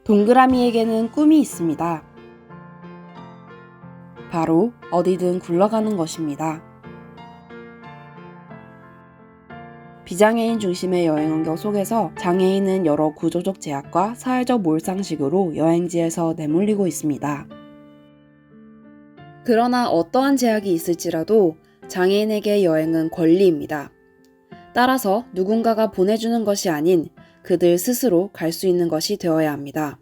동그라미에게는 꿈이 있습니다. 바로 어디든 굴러가는 것입니다. 비장애인 중심의 여행 환경 속에서 장애인은 여러 구조적 제약과 사회적 몰상식으로 여행지에서 내몰리고 있습니다. 그러나 어떠한 제약이 있을지라도 장애인에게 여행은 권리입니다. 따라서 누군가가 보내주는 것이 아닌 그들 스스로 갈 수 있는 것이 되어야 합니다.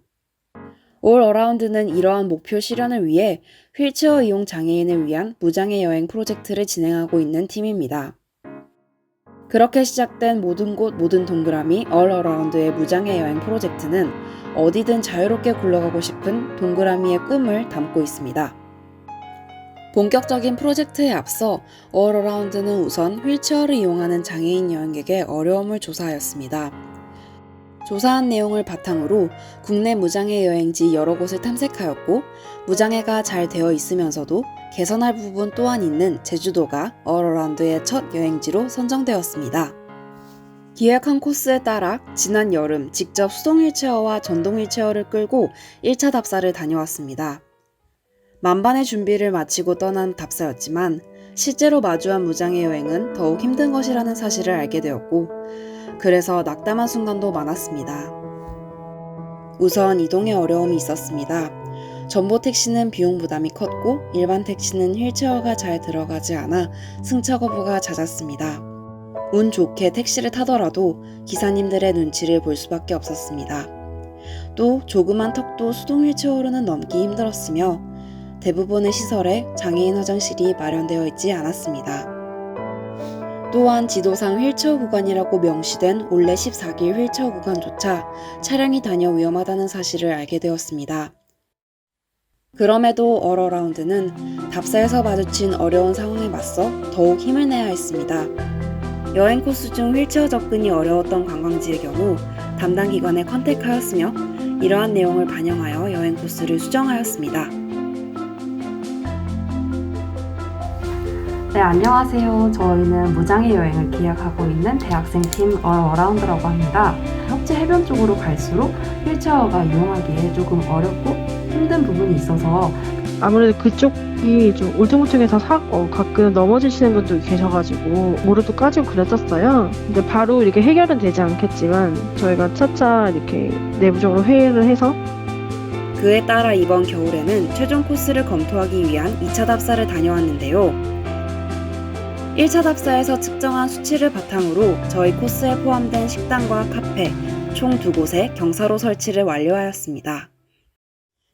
올 어라운드는 이러한 목표 실현을 위해 휠체어 이용 장애인을 위한 무장애 여행 프로젝트를 진행하고 있는 팀입니다. 그렇게 시작된 모든 곳 모든 동그라미 All Around의 무장애 여행 프로젝트는 어디든 자유롭게 굴러가고 싶은 동그라미의 꿈을 담고 있습니다. 본격적인 프로젝트에 앞서 All Around는 우선 휠체어를 이용하는 장애인 여행객의 어려움을 조사하였습니다. 조사한 내용을 바탕으로 국내 무장애 여행지 여러 곳을 탐색하였고 무장애가 잘 되어 있으면서도 개선할 부분 또한 있는 제주도가 All Around의 첫 여행지로 선정되었습니다. 기획한 코스에 따라 지난 여름 직접 수동 휠체어와 전동 휠체어를 끌고 1차 답사를 다녀왔습니다. 만반의 준비를 마치고 떠난 답사였지만 실제로 마주한 무장애 여행은 더욱 힘든 것이라는 사실을 알게 되었고 그래서 낙담한 순간도 많았습니다. 우선 이동에 어려움이 있었습니다. 전보 택시는 비용 부담이 컸고 일반 택시는 휠체어가 잘 들어가지 않아 승차 거부가 잦았습니다. 운 좋게 택시를 타더라도 기사님들의 눈치를 볼 수밖에 없었습니다. 또 조그만 턱도 수동 휠체어로는 넘기 힘들었으며 대부분의 시설에 장애인 화장실이 마련되어 있지 않았습니다. 또한 지도상 휠체어 구간이라고 명시된 올레 14길 휠체어 구간조차 차량이 다녀 위험하다는 사실을 알게 되었습니다. 그럼에도 All Around는 답사에서 마주친 어려운 상황에 맞서 더욱 힘을 내야 했습니다. 여행 코스 중 휠체어 접근이 어려웠던 관광지의 경우 담당 기관에 컨택하였으며 이러한 내용을 반영하여 여행 코스를 수정하였습니다. 네, 안녕하세요. 저희는 무장애 여행을 기획하고 있는 대학생팀 All Around라고 합니다. 협재 해변 쪽으로 갈수록 휠체어가 이용하기에 조금 어렵고 힘든 부분이 있어서 아무래도 그쪽이 좀 울퉁불퉁해서 가끔 넘어지시는 분도 계셔가지고 무릎도 까지고 그랬었어요. 근데 바로 이렇게 해결은 되지 않겠지만 저희가 차차 이렇게 내부적으로 회의를 해서 그에 따라 이번 겨울에는 최종 코스를 검토하기 위한 2차 답사를 다녀왔는데요. 1차 답사에서 측정한 수치를 바탕으로 저희 코스에 포함된 식당과 카페 총 2곳에 경사로 설치를 완료하였습니다.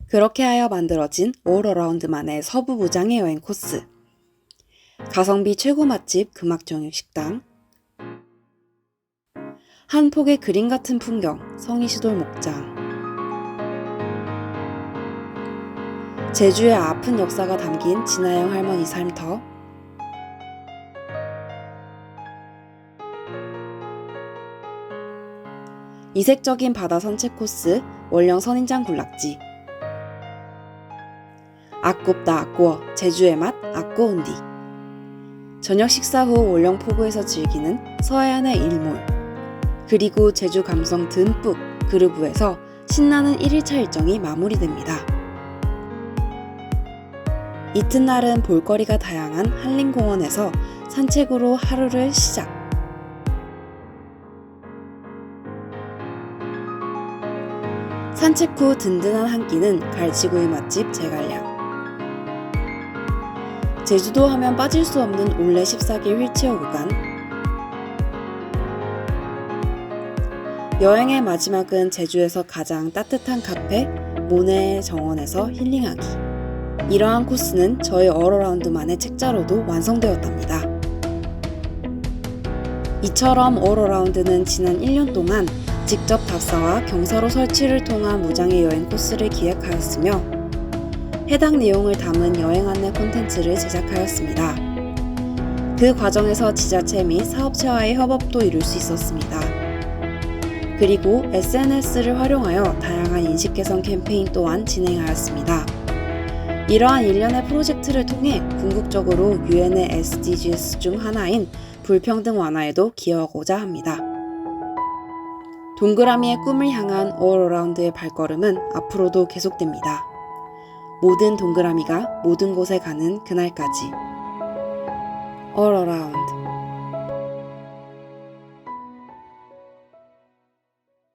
그렇게 하여 만들어진 All Around만의 서부 무장애 여행 코스. 가성비 최고 맛집 금악정육식당, 한 폭의 그림 같은 풍경 성이시돌 목장, 제주의 아픈 역사가 담긴 진아영 할머니 삶터, 이색적인 바다 산책 코스 월령 선인장 군락지, 아꼽다 아꼬어 제주의 맛 아꼬운디, 저녁 식사 후 월령 포구에서 즐기는 서해안의 일몰, 그리고 제주 감성 듬뿍 그루브에서 신나는 1일차 일정이 마무리됩니다. 이튿날은 볼거리가 다양한 한림공원에서 산책으로 하루를 시작. 산책 후 든든한 한 끼는 갈치구이 맛집 제갈량. 제주도 하면 빠질 수 없는 올레 14길 휠체어 구간. 여행의 마지막은 제주에서 가장 따뜻한 카페 모네 정원에서 힐링하기. 이러한 코스는 저희 All Around만의 책자로도 완성되었답니다. 이처럼 All Around는 지난 1년 동안 직접 답사와 경사로 설치를 통한 무장애 여행 코스를 기획하였으며 해당 내용을 담은 여행 안내 콘텐츠를 제작하였습니다. 그 과정에서 지자체 및 사업체와의 협업도 이룰 수 있었습니다. 그리고 SNS를 활용하여 다양한 인식 개선 캠페인 또한 진행하였습니다. 이러한 일련의 프로젝트를 통해 궁극적으로 유엔의 SDGs 중 하나인 불평등 완화에도 기여하고자 합니다. 동그라미의 꿈을 향한 All Around의 발걸음은 앞으로도 계속됩니다. 모든 동그라미가 모든 곳에 가는 그날까지. All Around